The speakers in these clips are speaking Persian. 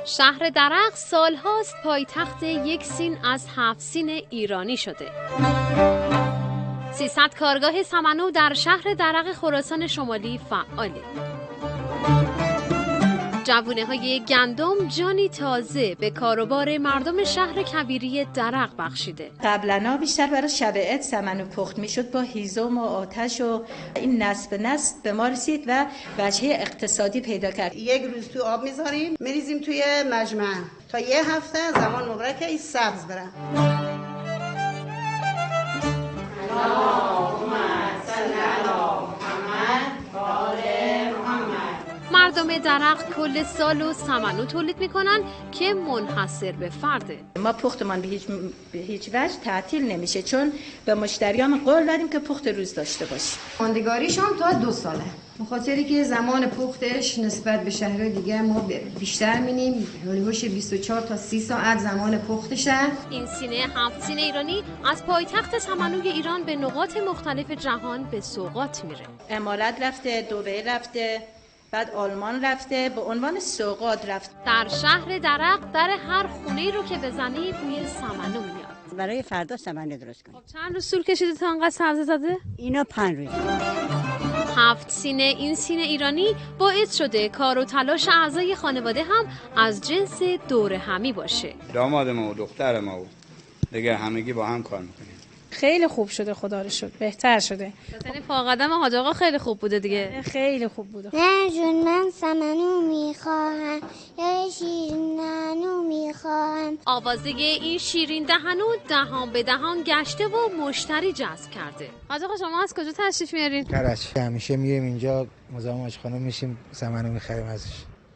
شهر درق سالهاست پایتخت یک سین از 7 سین ایرانی شده. 300 کارگاه سمنو در شهر درق خراسان شمالی فعاله. جوونه‌های گندم جانی تازه به کاروبار مردم شهر کبیری درق بخشیده. قبلا بیشتر برای شب عید سمنو پخت میشد با هیزم و آتش و این نسل به نسل به ما رسید و وجهه اقتصادی پیدا کرد. یک روز تو آب میذاریم میریزیم توی مجمع تا یه هفته زمان مبارک این سبز برن. مردم درق کل سالو سمنو تولید میکنن که منحصر به فرده. ما پختمان به هیچ وجه تعطیل نمیشه، چون به مشتریان قول دادیم که پخت روز داشته باشیم. ماندگاریش هم تا 2 ساله. بخاطری که زمان پختش نسبت به شهرهای دیگه ما بیشتر می‌بینیم، هولوش 24 تا 30 ساعت زمان پختشه. این سینه 7 سین ایرانی از پایتخت سمنوی ایران به نقاط مختلف جهان به سوغات میره. امارات رفته، دبی رفته، بعد آلمان رفته، به عنوان سوغات رفت. در شهر درق در هر خونه‌ای رو که بزنی بوی سمنو میاد. برای فردا سمنو درست کنیم. خب چند روز طول کشیده تا انقدر سبزه زده؟ اینا 5 روز. 7 سینه این سینه ایرانی باعث شده کار و تلاش اعضای خانواده هم از جنس دور همی باشه. داماد ما و دختر ما و دیگه همگی با هم کار میکنیم. خیلی خوب شده، خدا رو شکر، بهتر شده. یعنی پا قدم حاج آقا خیلی خوب بوده دیگه. خیلی خوب بوده. نه جون من سمنو میخواهم یا شیرین دهنو میخواهم. آوازه این شیرین دهنو دهان به دهان گشته و مشتری جذب کرده. حاج آقا شما از کجا تشریف میارین؟ کرج. همیشه میریم اینجا مزاحم آشخانه میشیم، سمنو میخریم ازش.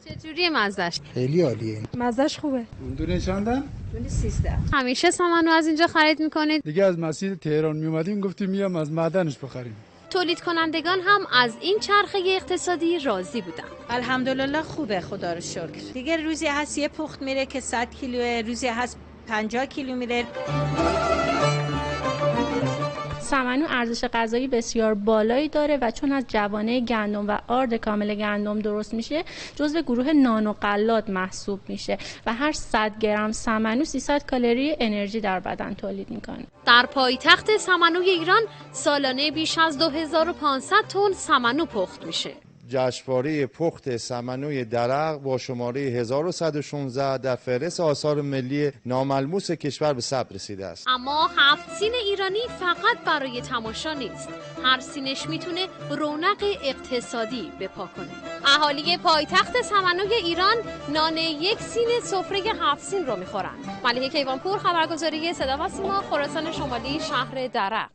چجوریه مزهش؟ خیلی عالیه. مزهش خوبه. دونه چندن؟ دونه 13. همیشه سمنو از اینجا خرید میکنید؟ دیگه از مسیر تهران میومدیم گفتیم میام از معدنش بخریم. تولید کنندگان هم از این چرخه اقتصادی راضی بودن. الحمدلله خوبه، خدا رو شکر. دیگه روزی هست یه پخت میره که 100 کیلو، روزی هست 50 کیلو میره. سمنو ارزش غذایی بسیار بالایی داره و چون از جوانه گندم و آرد کامل گندم درست میشه جزو گروه نانو غلات محسوب میشه و هر 100 گرم سمنو 300 کالری انرژی در بدن تولید میکنه. در پایتخت سمنوی ایران سالانه بیش از 2500 تن سمنو پخت میشه. جشنواره پخت سمنوی درق با شماره 1116 در فهرست آثار ملی ناملموس کشور به ثبت رسیده است. اما 7 سین ایرانی فقط برای تماشا نیست. هر سینش میتونه رونق اقتصادی بپا کنه. اهالی پایتخت سمنوی ایران نان یک سین سفره 7 سین رو میخورن. ملیحه کیوانپور، خبرگزاری صدا و سیما، خراسان شمالی، شهر درق.